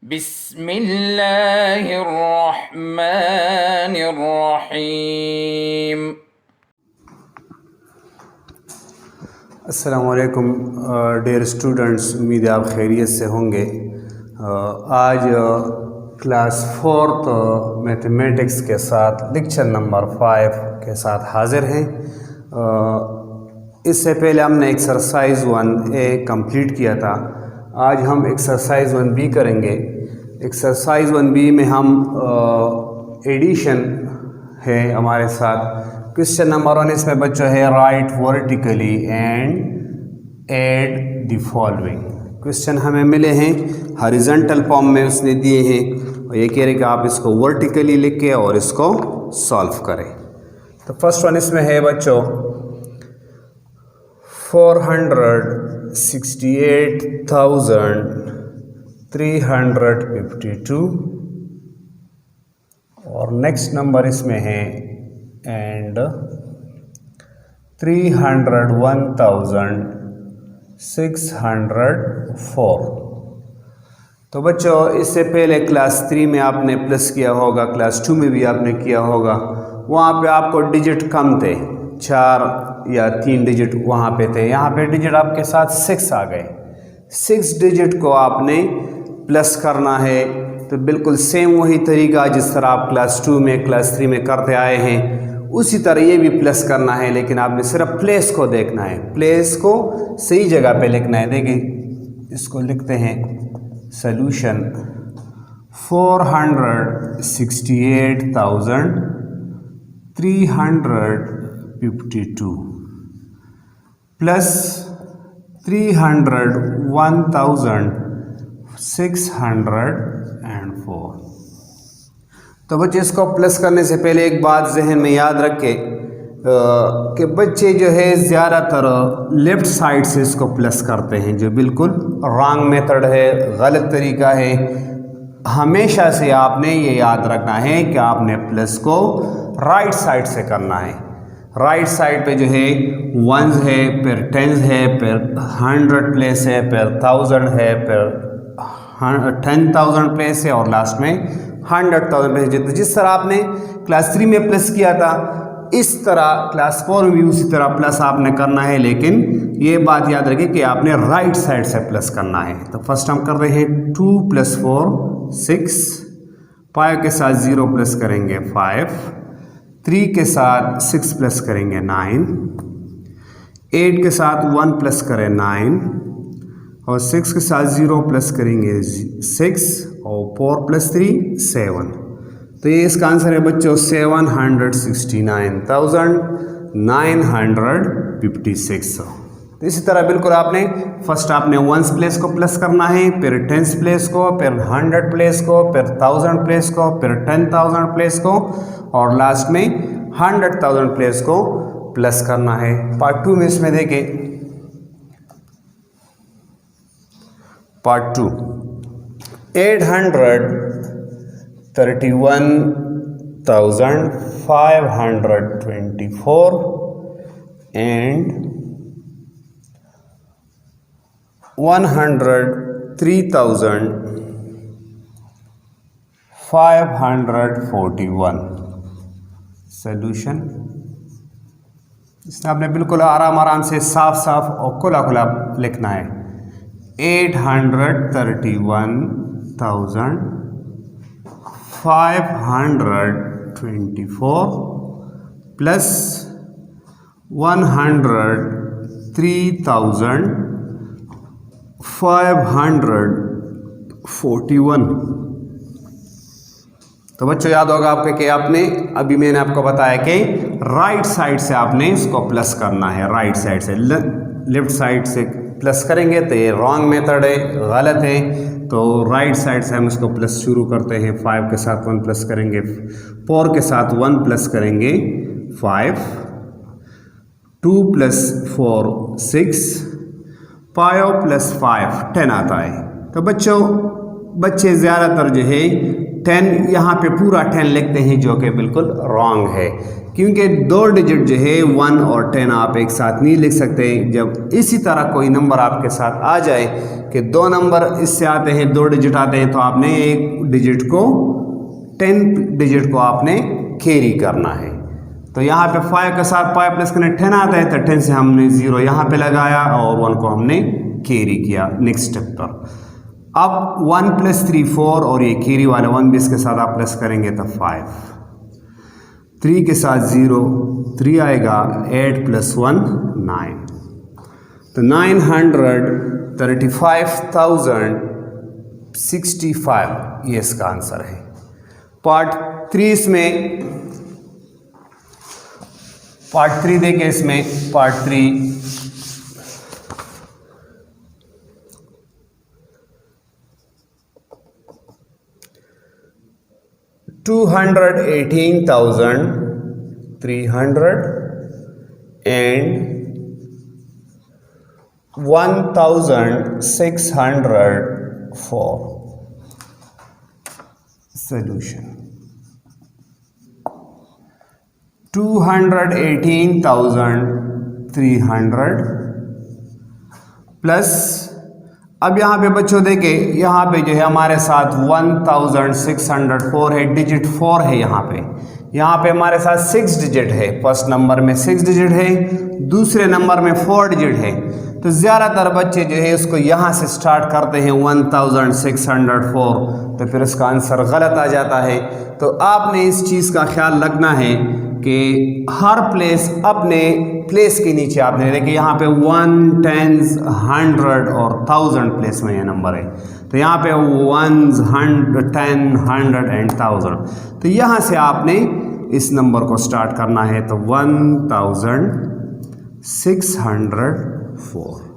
बिस्मिल्लाहिर्रहमानिर्रहीम। अस्सलामुअलैकुम dear students, उम्मीद है आप खैरियत से होंगे। आज क्लास 4th मैथमेटिक्स के साथ लेक्चर नंबर 5 के साथ हाज़िर हैं। इससे पहले हमने एक्सरसाइज 1A कंप्लीट किया था। आज हम एक्सरसाइज 1B करेंगे। एक्सरसाइज 1B में हम एडिशन है हमारे साथ। क्वेश्चन नंबर 1 इसमें बच्चों है right vertically and add the following. Question हमें मिले हैं हॉरिजॉन्टल फॉर्म में, उसने दिए हैं और ये कह रहे कि आप इसको वर्टिकली लिख के और इसको सॉल्व करें। तो फर्स्ट वन इसमें है बच्चों 468,352 और नेक्स्ट नंबर इसमें है एंड 301,604। तो बच्चों इससे पहले क्लास 3 में आपने प्लस किया होगा, क्लास 2 में भी आपने किया होगा। वहाँ पे आपको डिजिट कम थे, 4 या 3 डिजिट वहाँ पे थे। यहाँ पे डिजिट आपके साथ 6 आ गए। 6 डिजिट को आपने प्लस करना है। तो बिल्कुल सेम वही तरीका जिस तरह आप क्लास 2 में क्लास 3 में करते आए हैं, उसी तरह ये भी प्लस करना है, लेकिन आपने सिर्फ प्लेस को देखना है, प्लेस को सही जगह पे लिखना है। देखिए इसको लिखते हैं सॉल्यूशन 468,352 प्लस 301,604। तो बच्चे इसको प्लस करने से पहले एक बात जहन में याद रखें कि बच्चे जो है ज़्यादातर लेफ़्ट साइड से इसको प्लस करते हैं, जो बिल्कुल रॉन्ग मेथड है, गलत तरीका है। हमेशा से आपने ये याद रखना है कि आपने प्लस को राइट साइड से करना है। राइट साइड पे जो है वंस है, फिर टेंस है, फिर 100 प्लेस है, फिर 1000 है, फिर 10,000 प्लेस है और लास्ट में 100,000 प्लेस। जिस तरह आपने क्लास 3 में प्लस किया था, इस तरह क्लास 4 में भी उसी तरह प्लस आपने करना है, लेकिन ये बात याद रखिए कि आपने राइट साइड से प्लस करना है। तो फर्स्ट हम कर रहे हैं 2 + 4 6, 5 के साथ 0 प्लस करेंगे 5, 3 के साथ 6 प्लस करेंगे 9, 8 के साथ 1 प्लस करें 9 और 6 के साथ 0 प्लस करेंगे 6 और 4 + 3 7। तो ये इसका आंसर है बच्चों 769,956। तो इसी तरह बिल्कुल आपने फर्स्ट आपने वंस प्लेस को प्लस करना है, फिर टेंस प्लेस को, फिर 100 प्लेस को, फिर 1000 प्लेस को, फिर 10,000 प्लेस को और लास्ट में 100,000 प्लेस को प्लस करना है। पार्ट 2 में इसमें देखें, पार्ट 2 831,524 and 103,541 सॉल्यूशन। इसमें आपने बिल्कुल आराम से साफ और खुला लिखना है। 831,524 प्लस 103,541। तो बच्चों याद होगा आपके कि आपने अभी मैंने आपको बताया कि राइट साइड से आपने इसको प्लस करना है। राइट साइड से, लेफ्ट साइड से प्लस करेंगे तो ये रॉन्ग मेथड है, गलत है। तो राइट साइड से हम इसको प्लस शुरू करते हैं। 5 के साथ 1 प्लस करेंगे, 4 के साथ 1 प्लस करेंगे 5, 2 + 4 6, 5 + 5 10 आता है। तो बच्चे ज़्यादातर जो है 10 यहाँ पे पूरा 10 लिखते हैं जो कि बिल्कुल रॉन्ग है, क्योंकि दो डिजिट जो है 1 और 10 आप एक साथ नहीं लिख सकते। जब इसी तरह कोई नंबर आपके साथ आ जाए कि दो नंबर इससे आते हैं, दो डिजिट आते हैं, तो आपने एक डिजिट को 10 डिजिट को आपने कैरी करना है। तो यहाँ पे 5 के साथ 5 प्लस करने 10 आता है, तो 10 से हमने 0 यहाँ पे लगाया और 1 को हमने कैरी किया नेक्स्ट स्टेप पर। अब 1 + 3 4 और ये कैरी वाला 1 भी इसके साथ आप प्लस करेंगे तो 5, 3 के साथ 0 3 आएगा, 8 + 1 9, तो 935,065 ये इसका आंसर है। पार्ट 3 इसमें, पार्ट 3 देखें इसमें, पार्ट 3 218,300 and 1,604 solution। 218,300 प्लस, अब यहाँ पे बच्चों देखे यहाँ पे जो है हमारे साथ 1,604 है, डिजिट 4 है यहाँ पे हमारे साथ 6 डिजिट है। फर्स्ट नंबर में 6 डिजिट है, दूसरे नंबर में 4 डिजिट है। तो ज़्यादातर बच्चे जो है उसको यहाँ से स्टार्ट करते हैं 1,604, तो फिर उसका आंसर गलत आ जाता है। तो आपने इस चीज़ का ख्याल रखना है कि हर प्लेस अपने प्लेस के नीचे आपने देखिए यहाँ पे 1, 10, 100 और 1000 प्लेस में ये नंबर है, तो यहाँ पे 1, 10, 100 एंड 1000, तो यहाँ से आपने इस नंबर को स्टार्ट करना है। तो 1,604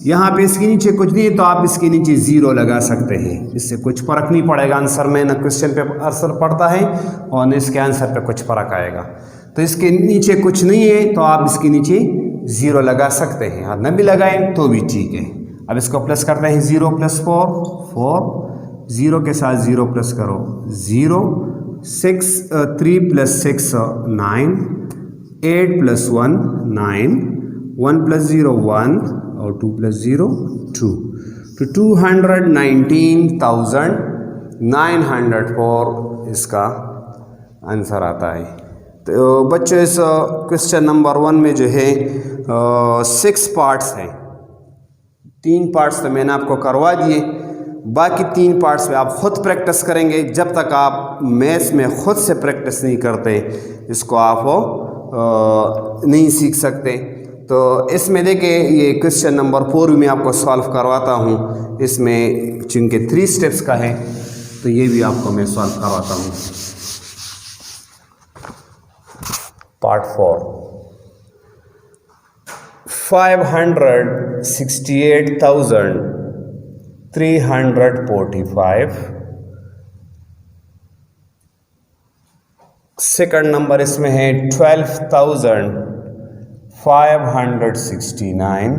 यहाँ पे इसके नीचे कुछ नहीं है, तो आप इसके नीचे 0 लगा सकते हैं, इससे कुछ फर्क नहीं पड़ेगा आंसर में, न क्वेश्चन पे असर पड़ता है और न इसके आंसर पे कुछ फर्क आएगा। तो इसके नीचे कुछ नहीं है, तो आप इसके नीचे 0 लगा सकते हैं, और न भी लगाएं तो भी ठीक है। अब इसको प्लस करते हैं, 0 + 4 4, 0 के साथ 0 प्लस करो 0, 3 + 6 9, 8 + 1 9, 1 + 0 1 और 2 + 0 2, तो 219,904 इसका आंसर आता है। तो बच्चों इस क्वेश्चन नंबर 1 में जो है 6 पार्ट्स हैं, 3 पार्ट्स तो मैंने आपको करवा दिए, बाकी 3 पार्ट्स में आप खुद प्रैक्टिस करेंगे। जब तक आप मैथ्स में खुद से प्रैक्टिस नहीं करते इसको आप नहीं सीख सकते। तो इसमें देखिए ये क्वेश्चन नंबर 4 में आपको सॉल्व करवाता हूँ, इसमें चूँकि 3 स्टेप्स का है तो ये भी आपको मैं सॉल्व करवाता हूँ। पार्ट 4, 568,345, सेकंड नंबर इसमें है 12,569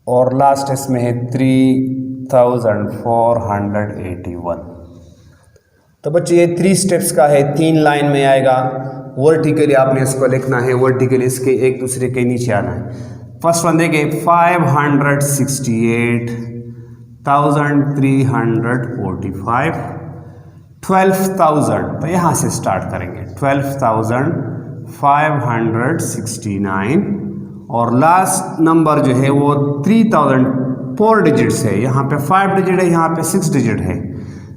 और लास्ट इसमें है 3,481। तो बच्चे ये 3 स्टेप्स का है, 3 लाइन में आएगा। वर्टिकली आपने इसको लिखना है, वर्टिकली इसके एक दूसरे के नीचे आना है। फर्स्ट वन देखिए 568,345, 12,000, तो यहाँ से स्टार्ट करेंगे 12,569 और लास्ट नंबर जो है वो 3,000, 4 डिजिट्स है, यहाँ पे 5 डिजिट है, यहाँ पे 6 डिजिट है,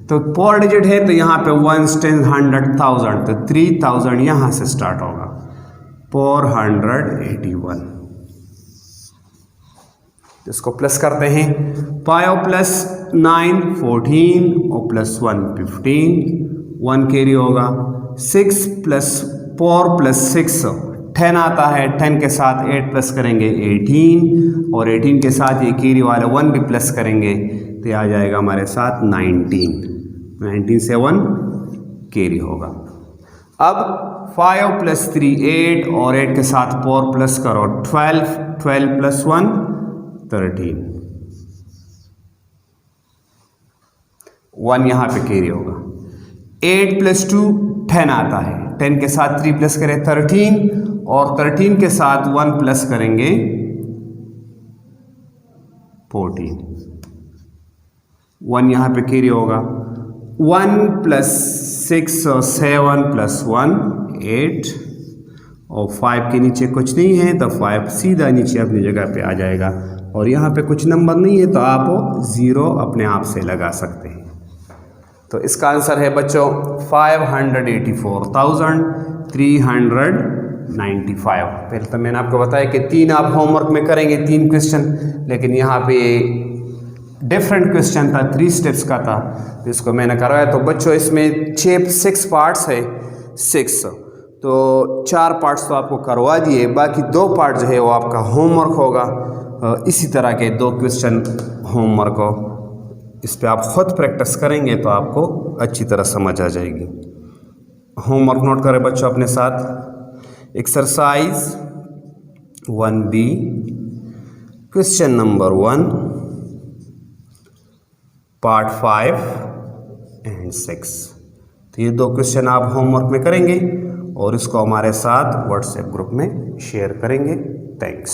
तो 4 डिजिट है, तो यहाँ पे 1, 10, 100, 1000, तो 3000 यहाँ से स्टार्ट होगा 481। इसको प्लस करते हैं, 5 + 9 14 और +1 15, 1 कैरी होगा, 6 + 4 + 6 10 आता है, 10 के साथ 8 प्लस करेंगे 18 और 18 के साथ ये कैरी वाला 1 भी प्लस करेंगे तो आ जाएगा हमारे साथ 19, 19 से 1 कैरी होगा। अब 5 + 3 8 और 8 के साथ 4 प्लस करो 12, 12 + 1 13, 1 यहाँ पे कैरी होगा। 8 + 2 10 आता है। 10 के साथ 3 प्लस करें 13 और 13 के साथ 1 प्लस करेंगे 14। 1 यहाँ पे कैरी होगा। 1 + 6 और 7 + 1 8 और 5 के नीचे कुछ नहीं है तो 5 सीधा नीचे अपनी जगह पे आ जाएगा। और यहाँ पे कुछ नंबर नहीं है तो आप 0 अपने आप से लगा सकते हैं। तो इसका आंसर है बच्चों 584,395। पहले तो मैंने आपको बताया कि 3 आप होमवर्क में करेंगे 3 क्वेश्चन, लेकिन यहाँ पे डिफरेंट क्वेश्चन था, 3 स्टेप्स का था जिसको मैंने करवाया। तो बच्चों इसमें 6 पार्ट्स है, 6 तो 4 पार्ट्स तो आपको करवा दिए, बाकी 2 पार्ट जो है वो आपका होमवर्क होगा। इसी तरह के 2 क्वेश्चन होमवर्क हो, इस पे आप खुद प्रैक्टिस करेंगे तो आपको अच्छी तरह समझ आ जाएगी। होमवर्क नोट करें बच्चों अपने साथ। Exercise 1B question number 1 part 5 and 6। तो ये 2 क्वेश्चन आप होमवर्क में करेंगे और इसको हमारे साथ व्हाट्सएप ग्रुप में शेयर करेंगे। थैंक्स।